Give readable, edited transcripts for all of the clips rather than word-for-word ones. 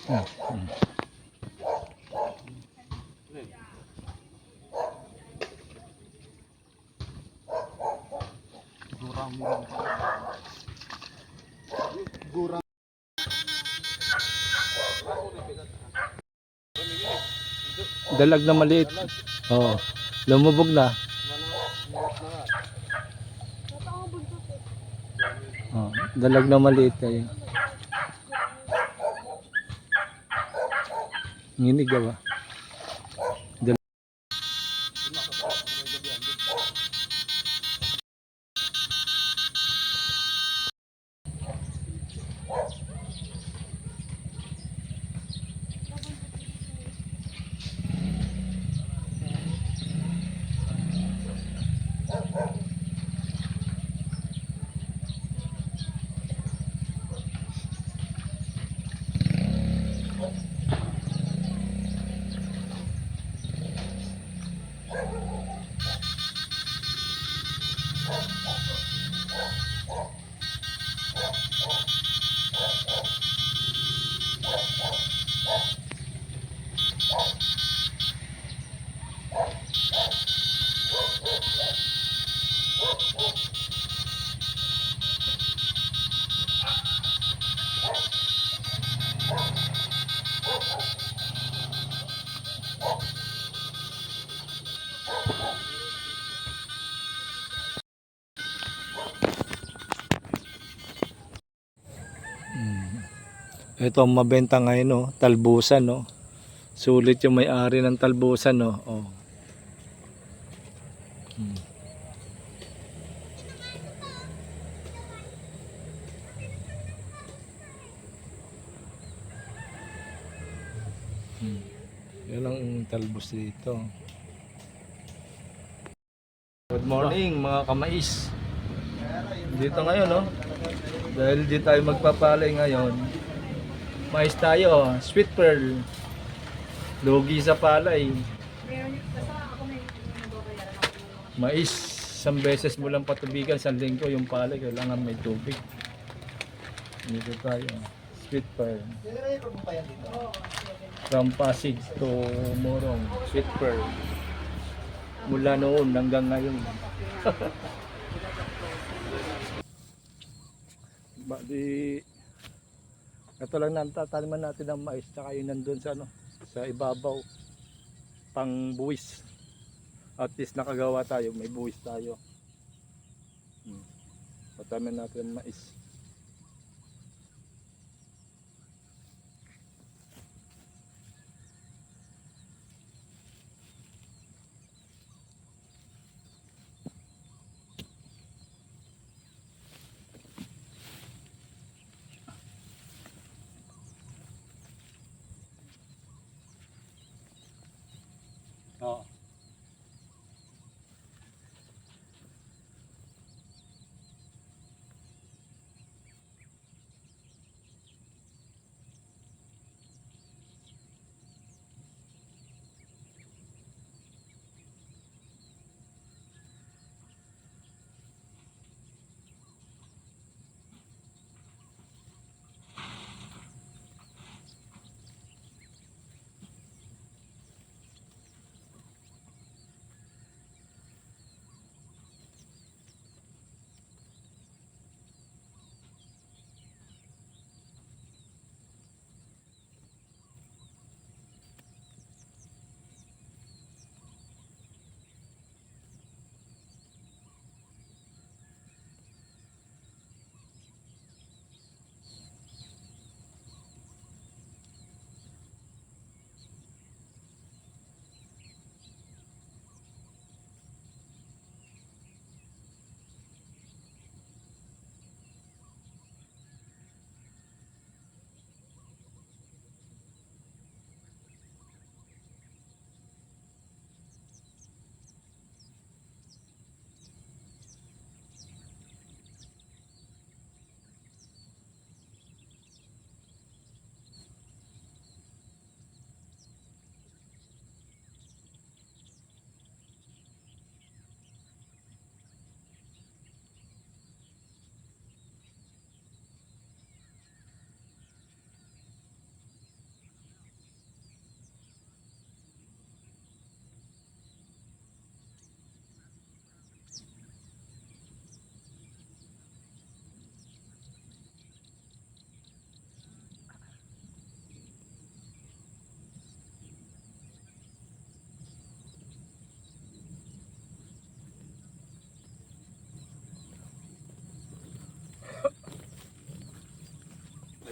Ah, Gurang. dalag na maliit. Oo. Lumubog na. Oh, dalag na maliit kayo. Nginig ba? Ito ang mabenta ngayon, no? Talbusan, no? Sulit yung may-ari ng talbusan, no? Oh. Hmm. Yan ang talbos dito. Good morning mga kamais. Dito ngayon, no? Dahil di tayo magpapalay ngayon. Mais tayo, sweet pearl. Lugi sa palay. Mais, isang beses mo lang patubigan sa linggo yung palay, kailangan may tubig. Dito tayo, sweet pearl. From Pasig to Morong, sweet pearl. Mula noon hanggang ngayon. Di ito lang natataniman natin ng mais, tsaka yun nandun sa ano, sa ibabaw, pang buwis. At least nakagawa tayo, may buwis tayo. Patamin natin ng mais. Oo.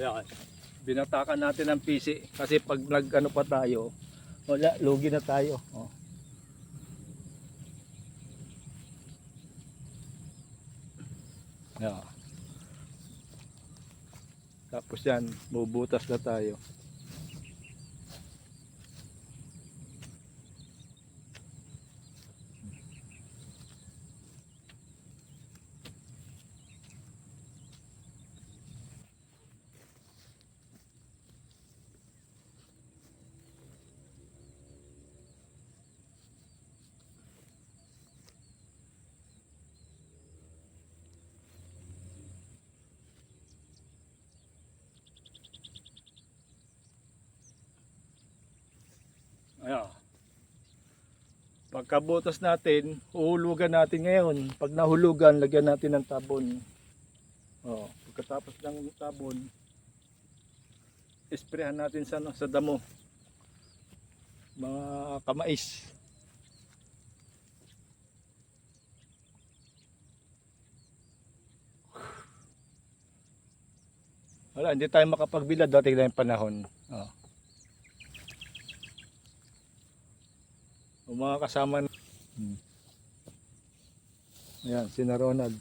Ayan. Binatakan natin ng pisi kasi pag nag-ano pa tayo, wala, lugi na tayo. Oh. Yeah. Tapos yan, bubutas na tayo. Ayan. Pagkabutas natin, uhulugan natin ngayon. Pag nahulugan, lagyan natin ng tabon. Oh, pagkatapos ng tabon, isprehan natin sa damo. Mga kamais. Wala, hindi tayo makapagbilad dating na yung panahon. Oh. O mga kasama na. Ayan, sina Ronald.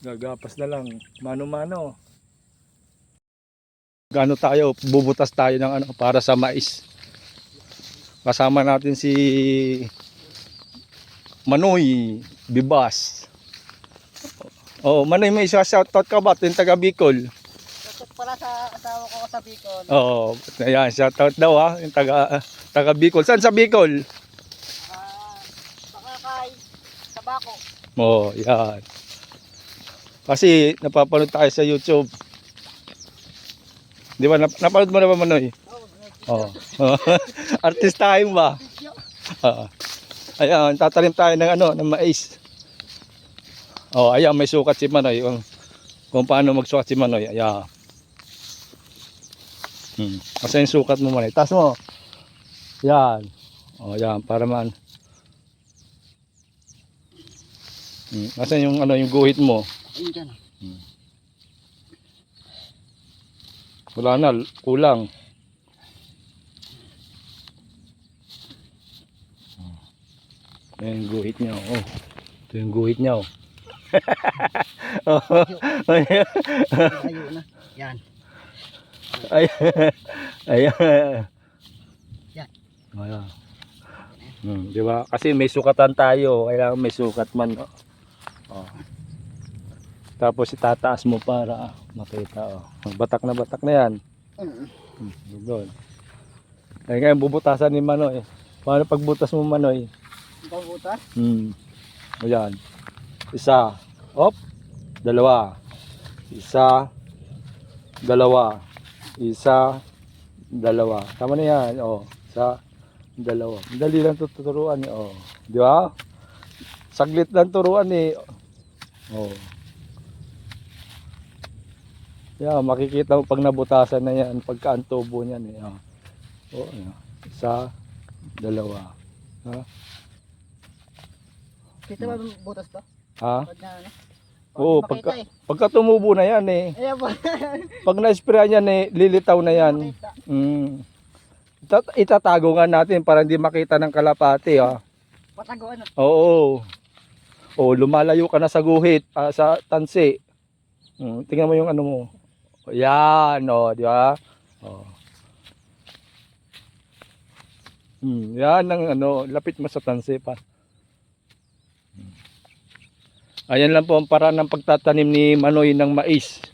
Gagapas na lang, mano-mano. Gano tayo, bubutas tayo ng ano para sa mais. Kasama natin si Manoy Bibas. Oh, Manoy, may isa shoutout ka ba? Yung taga Bicol. Shoutout pala sa asawa ko sa Bicol. Oo, ayan, shoutout daw ha, yung taga Bicol. Saan sa Bicol? Pakakay, sa Bako. Oo, yan. Kasi napapanood tayo sa YouTube. Di ba, napanood mo na ba, Manoy? Oo. Artistahin ba? Oo. Ayan, tatanim tayo ng ano, ng mais. Oh, ayan, may sukat si Manoy. Kung paano magsukat si Manoy. Ayan. Kasi yung sukat mo, Manoy. Taas mo. Yan. Oh, yan, para man. Kasi yung ano, yung guhit mo. Ayun dyan. Wala na, kulang. Ayan yung guhit niya. Oh. Ito yung guhit niya. Oh. Ayun na. Yan. Ay. Ayan. Yan. Ayan. Di ba? Kasi may sukatan tayo. Kailangan may sukat man. Oh. Tapos itataas mo para makita. Oh. Batak na yan. Doon. Ay ngayon bubutasan ni Manoy. Paano pagbutas mo, Manoy? Pagbutas? Ayan. Isa. Op. Dalawa. Isa. Dalawa. Isa. Dalawa. Tama na yan. Oh. Isa. Dalawa. Dali lang tuturuan eh. Oh. Di ba? Saglit lang turuan eh. Oh. Yeah, makikita mo pag nabutasan na yan, pagkaantubo niyan eh. Oh, yeah. Isa, dalawa. Ha? Kita ba butas to? Ha? Pag na ano? Oo, pagka tumubo na yan eh. Ayan po. Pag na-sprayan yan eh, lilitaw na yan. Itatago nga natin para hindi makita ng kalapati. Ha? Pataguan na. Oo. Oh, lumalayo ka na sa guhit, sa tansi. Tingnan mo yung ano mo. Yan, oh, di ba? Oh. Yan ang ano, lapit mo sa tansi pa. Ayan lang po ang paraan ng pagtatanim ni Manoy ng mais.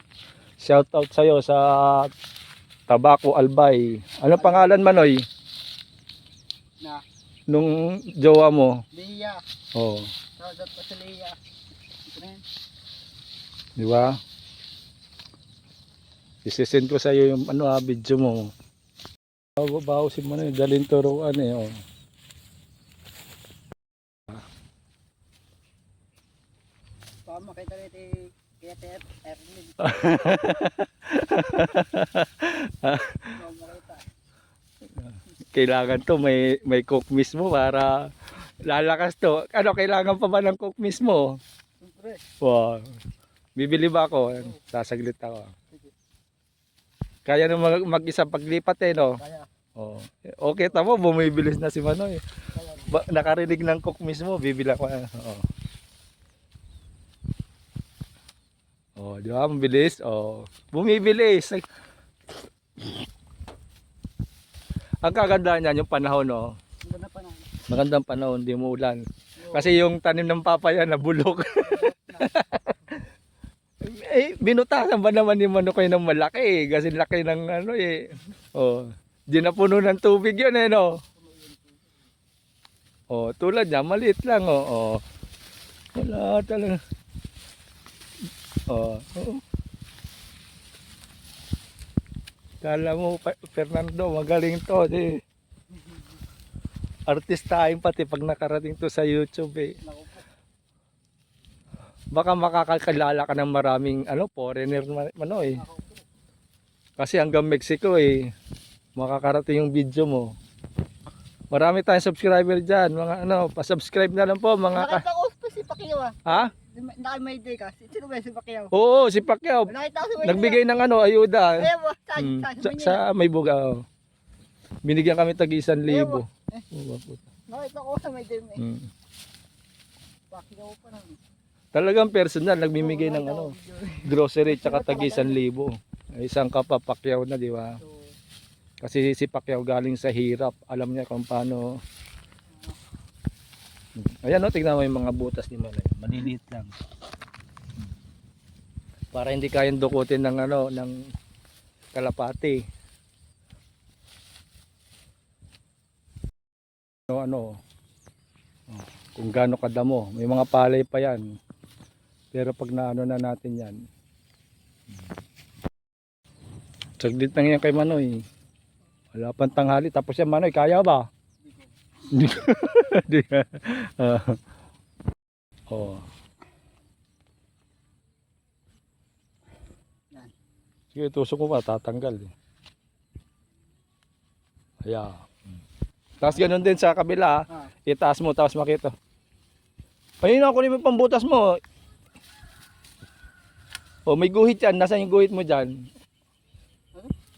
Shout out sa iyo sa Tabaco Albay. Ano pangalan, Manoy? Na. Nung jowa mo? Leia. Oh. Shoutout pa sa Leia. Di ba? Isisend ko sa iyo yung ano video mo. Bago si Manoy, dalhin turuan eh. Oh. Makita nito kaya Erlin. Kailangan to may cook mismo para lalakas to. Ano kailangan pa ba ng cook mismo? Siyempre. Wow. Bibili ba ako? Sasaglit ako. Sige. Kaya nung mag-isa paglipat eh, no? Kaya. Oh. Okay, tamo, bumibilis na si Manoy. Kaya. Nakarinig ng cook mismo, bibila ko. Oh. Oh, di ba? Mabilis. Oh. Bumibilis. Ang kagandahan niyan, yung panahon, no? Maganda pa na. Magandang panahon, di mo ulan. Kasi yung tanim ng papaya nabulok. Eh, binutasan ba naman ni Mano kayo ng malaki eh. Kasi laki ng ano eh. Oh, di na puno ng tubig yun eh, no? Oh, tulad niya, maliit lang, oh. Oh. Wala talaga. Oh, oh. Kala mo, Fernando, magaling to. Eh. Artistahin pati pag nakarating to sa YouTube eh. Naku po. Baka makakakilala ka ng maraming foreigner Mano eh. Naku po. Kasi hanggang Mexico eh. Makakarating yung video mo. Marami tayong subscriber dyan. Mga pa-subscribe na lang po mga Nakita ko pa si Pacquiao ah. Ha? Naka-may day ka. Sino ba si Pacquiao? Oo, si Pacquiao. Nakita ko si May Nagbigay ng ayuda. Ayaw mo. Saan? Hmm, Saan? sa may buga. Oh. Binigyan kami tag 1,000. Ewan. Oh, puta. Nakita ko sa may day eh. Hmm. Pacquiao pa lang. Talagang personal nagbimigay ng Oo, grocery tsaka tag 1,000. Isang kapapakyaw na, di ba? So, Kasi si Pacquiao galing sa hirap. Alam niya kung paano. Ayan, no, tignan mo yung mga butas ni Manay. Maliliit lang. Para hindi kayang dukutin ng ng kalapati. Kung gaano kadamo. May mga palay pa yan. Pero pag naano na natin yan. Saglit lang yan kay Manoy. Wala pang tanghali. Tapos yan Manoy, kaya ba? Hindi ko. Oh. Yan. Sige, tusok ko pa, tatanggal eh. Ayan. Tapos ganun din sa kabila, ah. itaas mo tapos makita. Ayun ako yung pambutas mo. Oh, may guhit yan. Nasaan yung guhit mo dyan?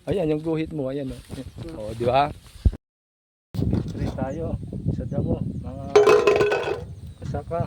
Ayan, yung guhit mo. Ayan oh. Oh, di ba? Try tayo sa damo, mga kasaka.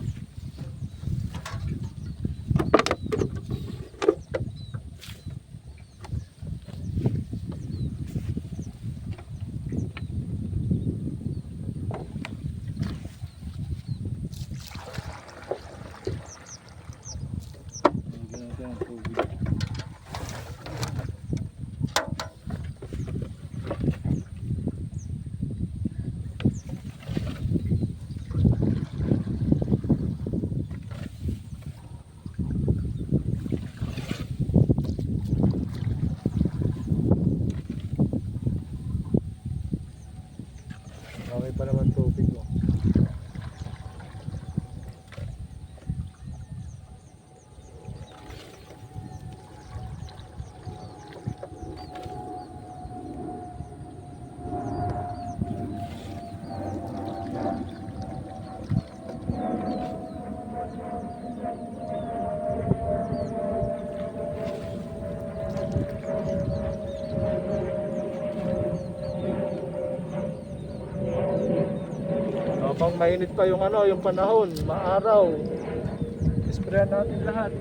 Okay pa naman tubig mo. Habang mainit pa yung yung panahon, maaraw. Isprayan natin lahat.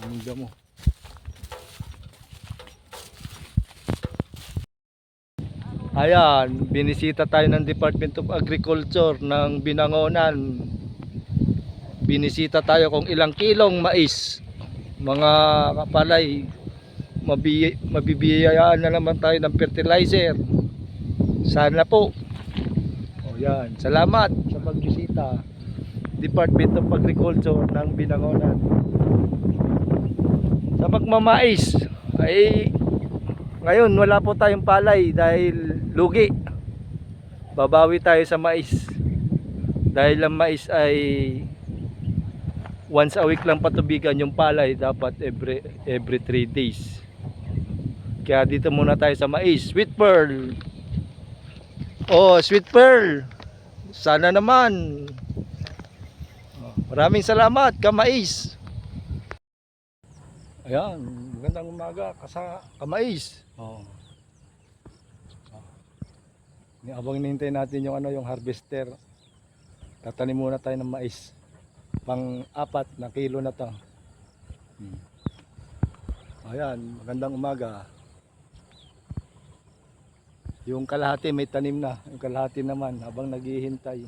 Daming damo. Ayan, binisita tayo ng Department of Agriculture ng Binangonan. Binisita tayo kung ilang kilong mais. Mga kapalay, mabibiyayaan na naman tayo ng fertilizer. Sana po. O yan, salamat sa pagbisita. Department of Agriculture ng Binangonan. Sa pagmamais ay ngayon wala po tayong palay dahil lugi. Babawi tayo sa mais. Dahil ang mais ay once a week lang patubigan, yung palay dapat every 3 days. Kaya dito muna tayo sa mais. Sweet Pearl. Oh, Sweet Pearl. Sana naman. Maraming salamat, Kamais. Ayan, magandang umaga Kamais. Oh. Abang hinihintay natin yung yung harvester. Tatanim muna tayo ng mais. Pang-4 na kilo na 'to. Ayan, magandang umaga. Yung kalahati may tanim na, yung kalahati naman habang naghihintay.